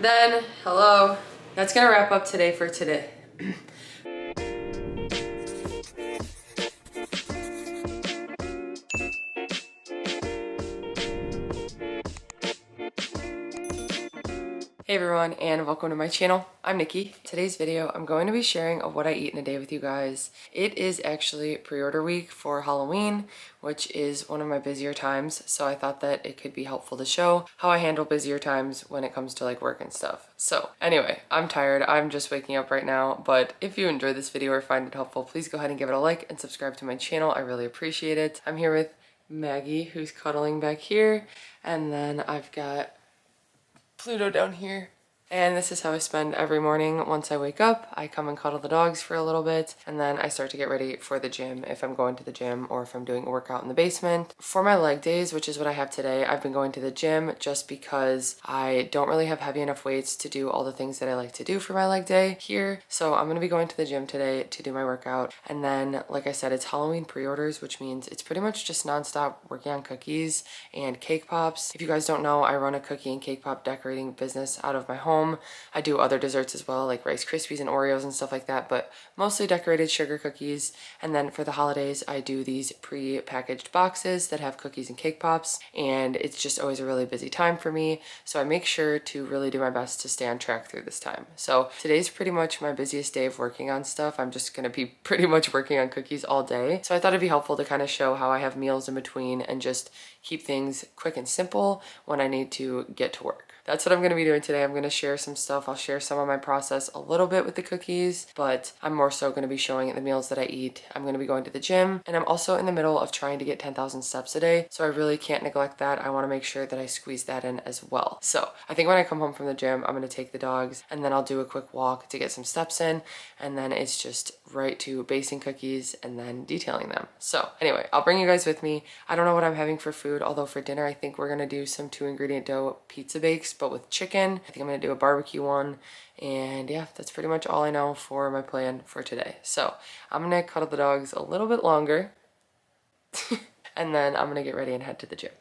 Then, hello. That's gonna wrap up today for today. Hey everyone, and welcome to my channel. I'm Nikki. Today's video, I'm going to be sharing of what I eat in a day with you guys. It is actually pre-order week for Halloween, which is one of my busier times, so I thought that it could be helpful to show how I handle busier times when it comes to like work and stuff. So anyway, I'm tired. I'm just waking up right now, but if you enjoyed this video or find it helpful, please go ahead and give it a like and subscribe to my channel. I really appreciate it. I'm here with Maggie, who's cuddling back here, and then I've got Pluto down here. And this is how I spend every morning. Once I wake up, I come and cuddle the dogs for a little bit, and then I start to get ready for the gym if I'm going to the gym or if I'm doing a workout in the basement. For my leg days, which is what I have today, I've been going to the gym just because I don't really have heavy enough weights to do all the things that I like to do for my leg day here. So I'm gonna be going to the gym today to do my workout. And then, like I said, it's Halloween pre-orders, which means it's pretty much just nonstop working on cookies and cake pops. If you guys don't know, I run a cookie and cake pop decorating business out of my home. I do other desserts as well, like Rice Krispies and Oreos and stuff like that, but mostly decorated sugar cookies. And then for the holidays, I do these pre-packaged boxes that have cookies and cake pops, and it's just always a really busy time for me. So I make sure to really do my best to stay on track through this time. So today's pretty much my busiest day of working on stuff. I'm just gonna be pretty much working on cookies all day. So I thought it'd be helpful to kind of show how I have meals in between and just keep things quick and simple when I need to get to work. That's what I'm going to be doing today. I'm going to share some stuff. I'll share some of my process a little bit with the cookies, but I'm more so going to be showing the meals that I eat. I'm going to be going to the gym, and I'm also in the middle of trying to get 10,000 steps a day, so I really can't neglect that. I want to make sure that I squeeze that in as well. So I think when I come home from the gym, I'm going to take the dogs, and then I'll do a quick walk to get some steps in, and then it's just right to basing cookies and then detailing them. So anyway, I'll bring you guys with me. I don't know what I'm having for food, although for dinner, I think we're going to do some 2-ingredient dough pizza bakes, but with chicken. I think I'm gonna do a barbecue one. And yeah, that's pretty much all I know for my plan for today. So I'm gonna cuddle the dogs a little bit longer and then I'm gonna get ready and head to the gym.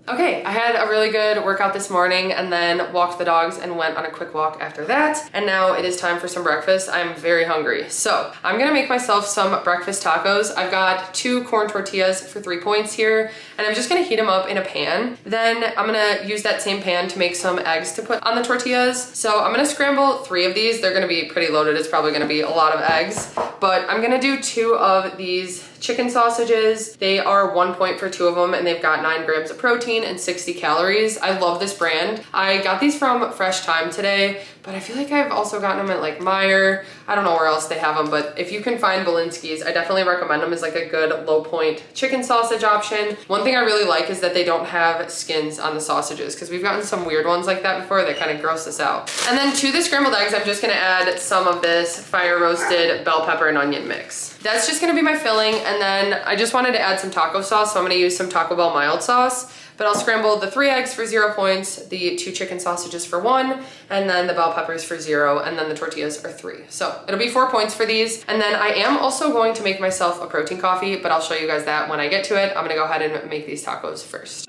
Okay, I had a really good workout this morning and then walked the dogs and went on a quick walk after that. And now it is time for some breakfast. I'm very hungry. So I'm gonna make myself some breakfast tacos. I've got 2 corn tortillas for 3 points here, and I'm just gonna heat them up in a pan. Then I'm gonna use that same pan to make some eggs to put on the tortillas. So I'm gonna scramble 3 of these. They're gonna be pretty loaded. It's probably gonna be a lot of eggs, but I'm gonna do 2 of these chicken sausages. They are 1 point for 2 of them, and they've got 9 grams of protein and 60 calories. I love this brand. I got these from Fresh Thyme today, but I feel like I've also gotten them at like Meijer. I don't know where else they have them, but if you can find Belinsky's, I definitely recommend them as like a good low point chicken sausage option. One thing I really like is that they don't have skins on the sausages, because we've gotten some weird ones like that before that kind of gross us out. And then to the scrambled eggs, I'm just gonna add some of this fire roasted bell pepper and onion mix. That's just gonna be my filling, and then I just wanted to add some taco sauce, so I'm gonna use some Taco Bell mild sauce. But I'll scramble the 3 eggs for 0 points, the 2 chicken sausages for 1, and then the bell peppers for 0, and then the tortillas are 3. So it'll be 4 points for these. And then I am also going to make myself a protein coffee, but I'll show you guys that when I get to it. I'm gonna go ahead and make these tacos first.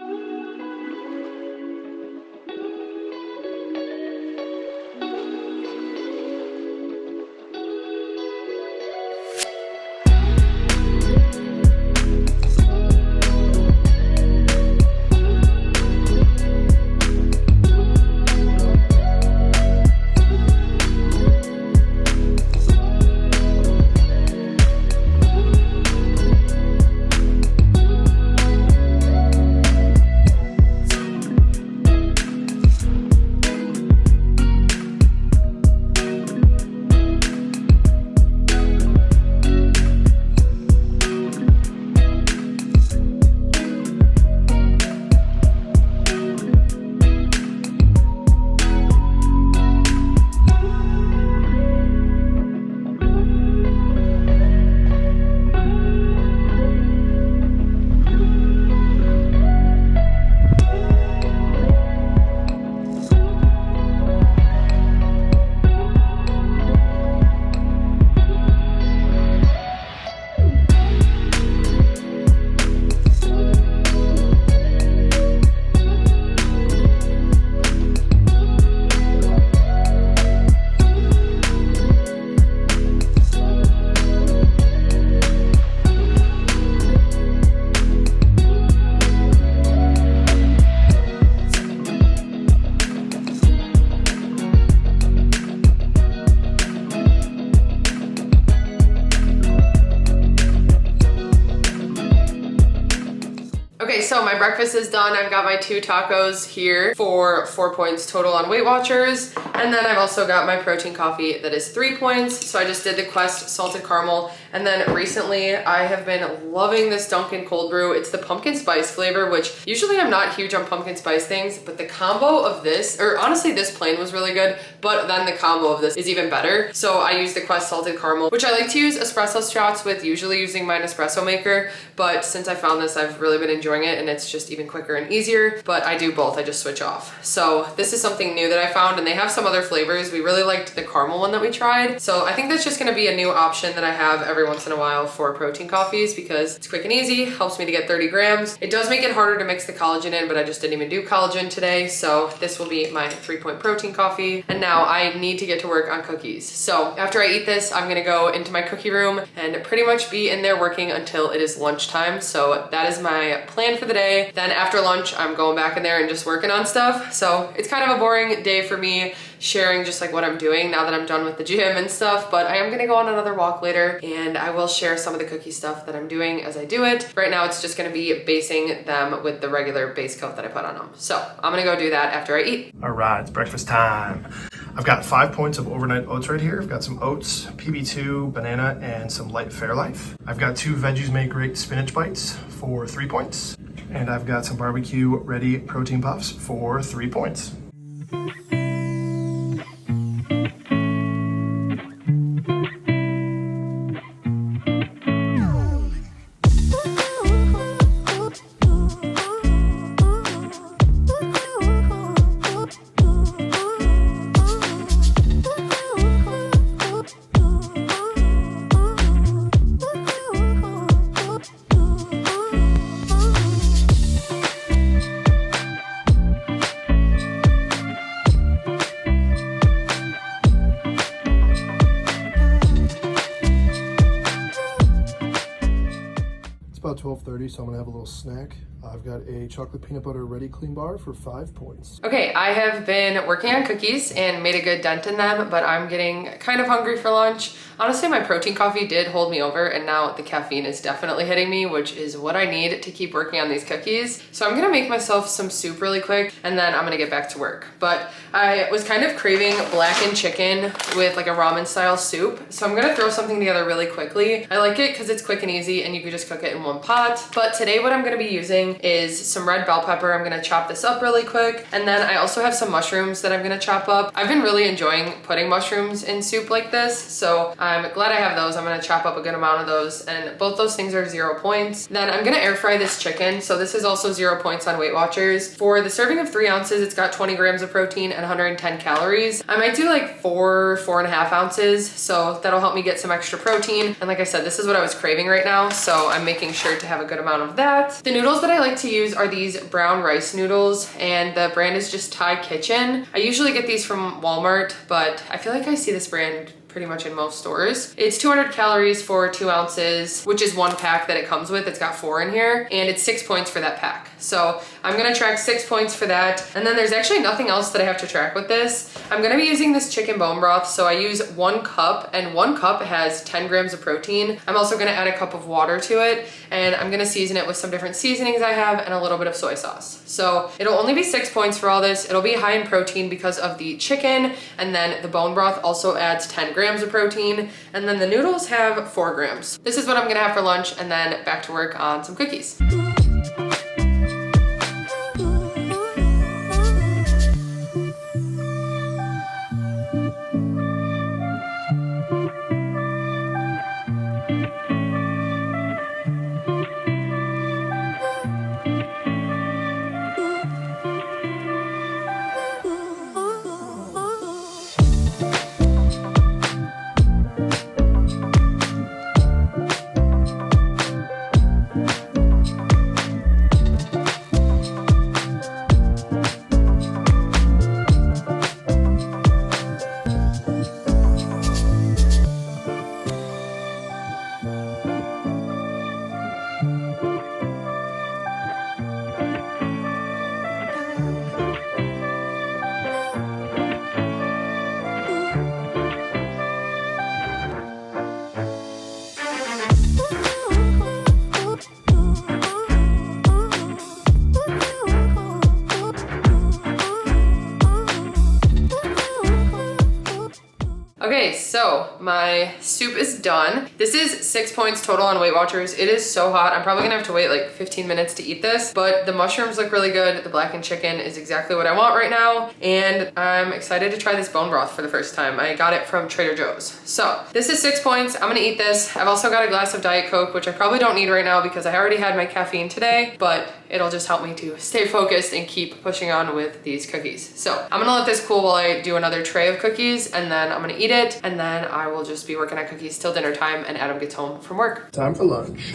Okay, so my breakfast is done. I've got my 2 tacos here for 4 points total on WeightWatchers. And then I've also got my protein coffee that is 3 points. So I just did the Quest salted caramel. And then recently I have been loving this Dunkin' cold brew. It's the pumpkin spice flavor, which usually I'm not huge on pumpkin spice things, but the combo of this, or honestly this plain was really good, but then the combo of this is even better. So I use the Quest salted caramel, which I like to use espresso shots with, usually using my Nespresso maker. But since I found this, I've really been enjoying it, and it's just even quicker and easier. But I do both, I just switch off. So this is something new that I found, and they have some other flavors. We really liked the caramel one that we tried. So I think that's just gonna be a new option that I have every once in a while for protein coffees because it's quick and easy, helps me to get 30 grams. It does make it harder to mix the collagen in, but I just didn't even do collagen today. So this will be my 3-point protein coffee. And now I need to get to work on cookies. So after I eat this, I'm gonna go into my cookie room and pretty much be in there working until it is lunchtime. So that is my plan for the day. Then after lunch, I'm going back in there and just working on stuff. So it's kind of a boring day for me, sharing just like what I'm doing now that I'm done with the gym and stuff, but I am gonna go on another walk later and I will share some of the cookie stuff that I'm doing as I do it. Right now it's just gonna be basing them with the regular base coat that I put on them. So I'm gonna go do that after I eat. All right, it's breakfast time. I've got 5 points of overnight oats right here. I've got some oats, PB2, banana, and some light Fairlife. I've got 2 Veggies Make Great spinach bites for 3 points. And I've got some barbecue ready protein puffs for 3 points. About 12:30, so I'm gonna have a little snack. I've got a chocolate peanut butter ready clean bar for 5 points. Okay, I have been working on cookies and made a good dent in them, but I'm getting kind of hungry for lunch. Honestly, my protein coffee did hold me over, and now the caffeine is definitely hitting me, which is what I need to keep working on these cookies. So I'm gonna make myself some soup really quick, and then I'm gonna get back to work. But I was kind of craving blackened chicken with like a ramen style soup, so I'm gonna throw something together really quickly. I like it because it's quick and easy, and you can just cook it in one pot. But today what I'm gonna be using using is some red bell pepper. I'm gonna chop this up really quick. And then I also have some mushrooms that I'm gonna chop up. I've been really enjoying putting mushrooms in soup like this, so I'm glad I have those. I'm gonna chop up a good amount of those, and both those things are 0 points. Then I'm gonna air fry this chicken. So this is also 0 points on Weight Watchers. For the serving of 3 ounces, it's got 20 grams of protein and 110 calories. I might do like 4.5 ounces, so that'll help me get some extra protein. And like I said, this is what I was craving right now, so I'm making sure to have a good amount of that. The noodles that I like to use are these brown rice noodles, and the brand is just Thai Kitchen. I usually get these from Walmart, but I feel like I see this brand pretty much in most stores. It's 200 calories for 2 ounces, which is 1 pack that it comes with. It's got 4 in here, and it's 6 points for that pack. So I'm gonna track 6 points for that. And then there's actually nothing else that I have to track with this. I'm gonna be using this chicken bone broth. So I use 1 cup, and 1 cup has 10 grams of protein. I'm also gonna add a cup of water to it, and I'm gonna season it with some different seasonings I have and a little bit of soy sauce. So it'll only be 6 points for all this. It'll be high in protein because of the chicken, and then the bone broth also adds 10 grams of protein, and then the noodles have 4 grams. This is what I'm gonna have for lunch, and then back to work on some cookies. Okay, so my soup is done. This is 6 points total on Weight Watchers. It is so hot. I'm probably gonna have to wait like 15 minutes to eat this, but the mushrooms look really good. The blackened chicken is exactly what I want right now, and I'm excited to try this bone broth for the first time. I got it from Trader Joe's. So this is 6 points. I'm gonna eat this. I've also got a glass of Diet Coke, which I probably don't need right now because I already had my caffeine today, but it'll just help me to stay focused and keep pushing on with these cookies. So I'm gonna let this cool while I do another tray of cookies, and then I'm gonna eat it, and then I will just be working on cookies till dinner time and Adam gets home from work. Time for lunch.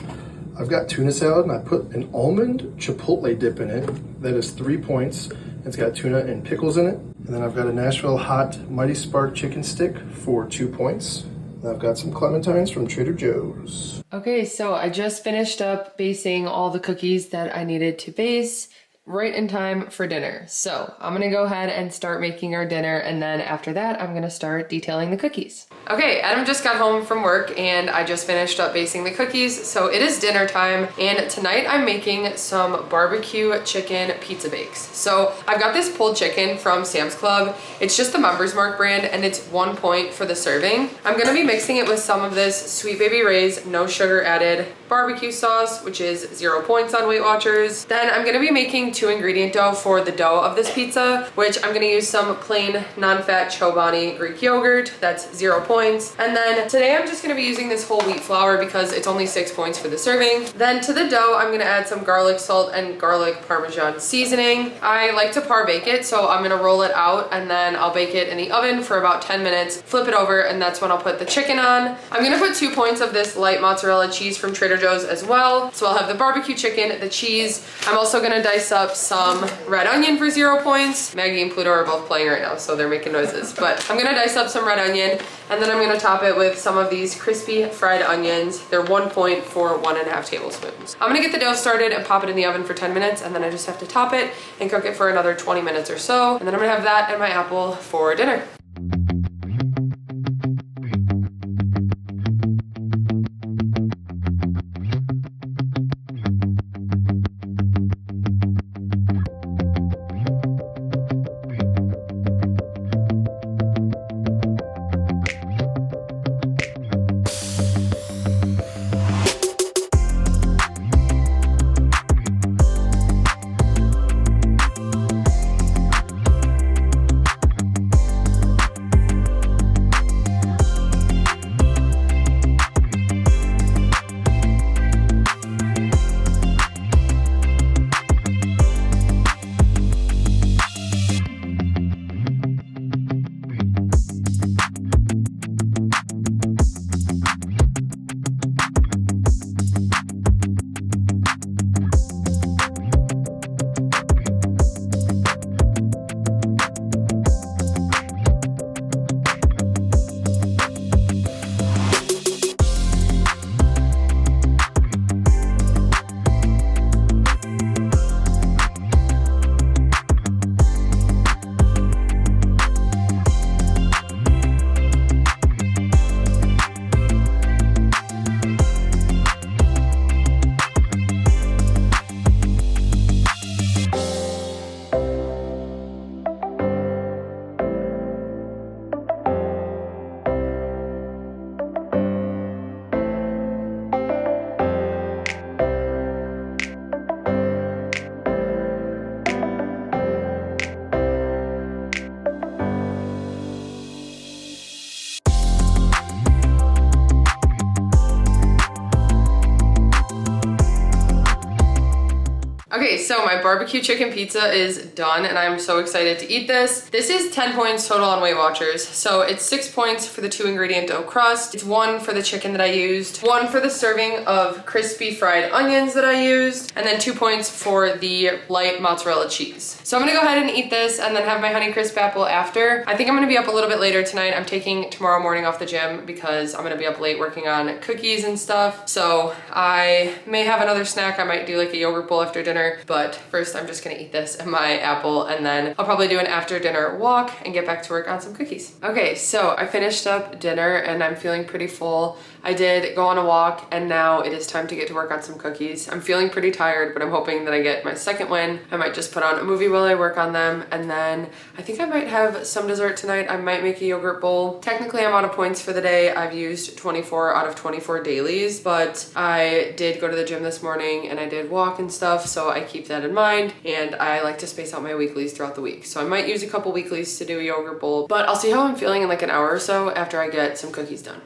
I've got tuna salad, and I put an almond chipotle dip in it. That is 3 points. It's got tuna and pickles in it. And then I've got a Nashville hot Mighty Spark chicken stick for 2 points. And I've got some clementines from Trader Joe's. Okay, so I just finished up basing all the cookies that I needed to base right in time for dinner. So I'm gonna go ahead and start making our dinner, and then after that, I'm gonna start detailing the cookies. Okay, Adam just got home from work and I just finished up basing the cookies. So it is dinner time, and tonight I'm making some barbecue chicken pizza bakes. So I've got this pulled chicken from Sam's Club. It's just the Members Mark brand, and it's 1 point for the serving. I'm gonna be mixing it with some of this Sweet Baby Ray's no sugar added barbecue sauce, which is 0 points on Weight Watchers. Then I'm gonna be making 2-ingredient dough for the dough of this pizza, which I'm gonna use some plain non-fat Chobani Greek yogurt. That's 0 points. And then today I'm just gonna be using this whole wheat flour because it's only 6 points for the serving. Then to the dough, I'm gonna add some garlic salt and garlic Parmesan seasoning. I like to par bake it, so I'm gonna roll it out and then I'll bake it in the oven for about 10 minutes, flip it over, and that's when I'll put the chicken on. I'm gonna put 2 points of this light mozzarella cheese from Trader Joe's as well. So I'll have the barbecue chicken, the cheese. I'm also gonna dice up some red onion for 0 points. Maggie and Pluto are both playing right now, so they're making noises. But I'm gonna dice up some red onion, and then I'm gonna top it with some of these crispy fried onions. They're 1 point for 1.5 tablespoons. I'm gonna get the dough started and pop it in the oven for 10 minutes, and then I just have to top it and cook it for another 20 minutes or so. And then I'm gonna have that and my apple for dinner. Okay, so my barbecue chicken pizza is done and I'm so excited to eat this. This is 10 points total on WeightWatchers. So it's 6 points for the 2-ingredient dough crust. It's 1 for the chicken that I used, 1 for the serving of crispy fried onions that I used, and then 2 points for the light mozzarella cheese. So I'm gonna go ahead and eat this and then have my Honeycrisp apple after. I think I'm gonna be up a little bit later tonight. I'm taking tomorrow morning off the gym because I'm gonna be up late working on cookies and stuff. So I may have another snack. I might do like a yogurt bowl after dinner. But first I'm just gonna eat this and my apple, and then I'll probably do an after dinner walk and get back to work on some cookies. Okay, so I finished up dinner and I'm feeling pretty full. I did go on a walk and now it is time to get to work on some cookies. I'm feeling pretty tired, but I'm hoping that I get my second win. I might just put on a movie while I work on them, and then I think I might have some dessert tonight. I might make a yogurt bowl. Technically I'm out of points for the day. I've used 24 out of 24 dailies, but I did go to the gym this morning and I did walk and stuff, so I keep that in mind, and I like to space out my weeklies throughout the week. So I might use a couple weeklies to do a yogurt bowl, but I'll see how I'm feeling in like an hour or so after I get some cookies done.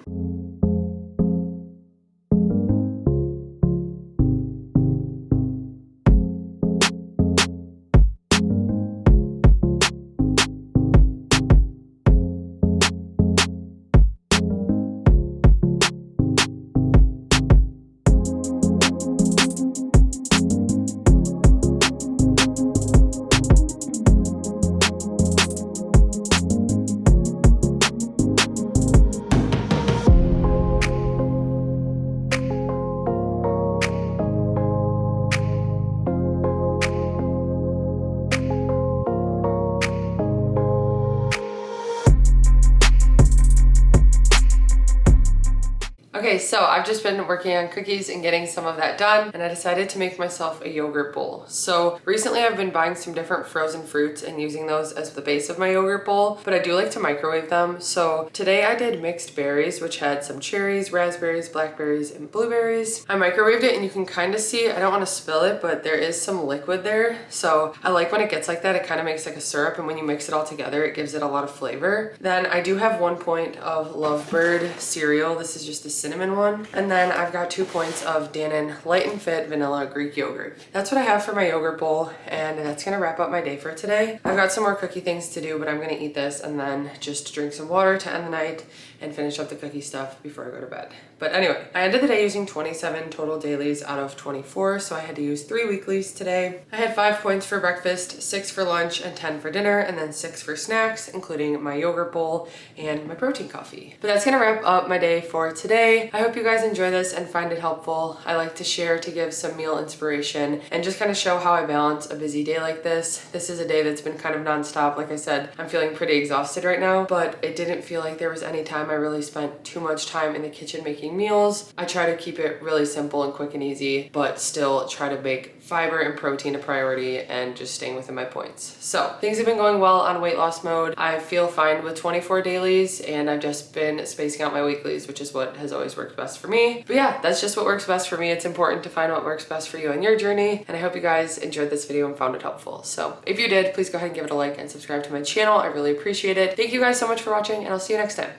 Okay, so I've just been working on cookies and getting some of that done, and I decided to make myself a yogurt bowl. So recently I've been buying some different frozen fruits and using those as the base of my yogurt bowl, but I do like to microwave them. So today I did mixed berries, which had some cherries, raspberries, blackberries, and blueberries. I microwaved it and you can kind of see, I don't want to spill it, but there is some liquid there. So I like when it gets like that, it kind of makes like a syrup, and when you mix it all together, it gives it a lot of flavor. Then I do have 1 point of Lovebird cereal. This is just the cinnamon one. And then I've got 2 points of Dannon Light and Fit vanilla Greek yogurt. That's what I have for my yogurt bowl, and that's gonna wrap up my day for today. I've got some more cookie things to do, but I'm gonna eat this and then just drink some water to end the night and finish up the cookie stuff before I go to bed. But anyway, I ended the day using 27 total dailies out of 24, so I had to use 3 weeklies today. I had 5 points for breakfast, 6 for lunch, and 10 for dinner, and then 6 for snacks, including my yogurt bowl and my protein coffee. But that's gonna wrap up my day for today. I hope you guys enjoy this and find it helpful. I like to share to give some meal inspiration and just kind of show how I balance a busy day like this. This is a day that's been kind of nonstop. Like I said, I'm feeling pretty exhausted right now, but it didn't feel like there was any time I really spent too much time in the kitchen making meals. I try to keep it really simple and quick and easy, but still try to make fiber and protein a priority and just staying within my points. So things have been going well on weight loss mode. I feel fine with 24 dailies, and I've just been spacing out my weeklies, which is what has always worked best for me. But yeah, that's just what works best for me. It's important to find what works best for you on your journey, and I hope you guys enjoyed this video and found it helpful. So if you did, please go ahead and give it a like and subscribe to my channel. I really appreciate it. Thank you guys so much for watching, and I'll see you next time.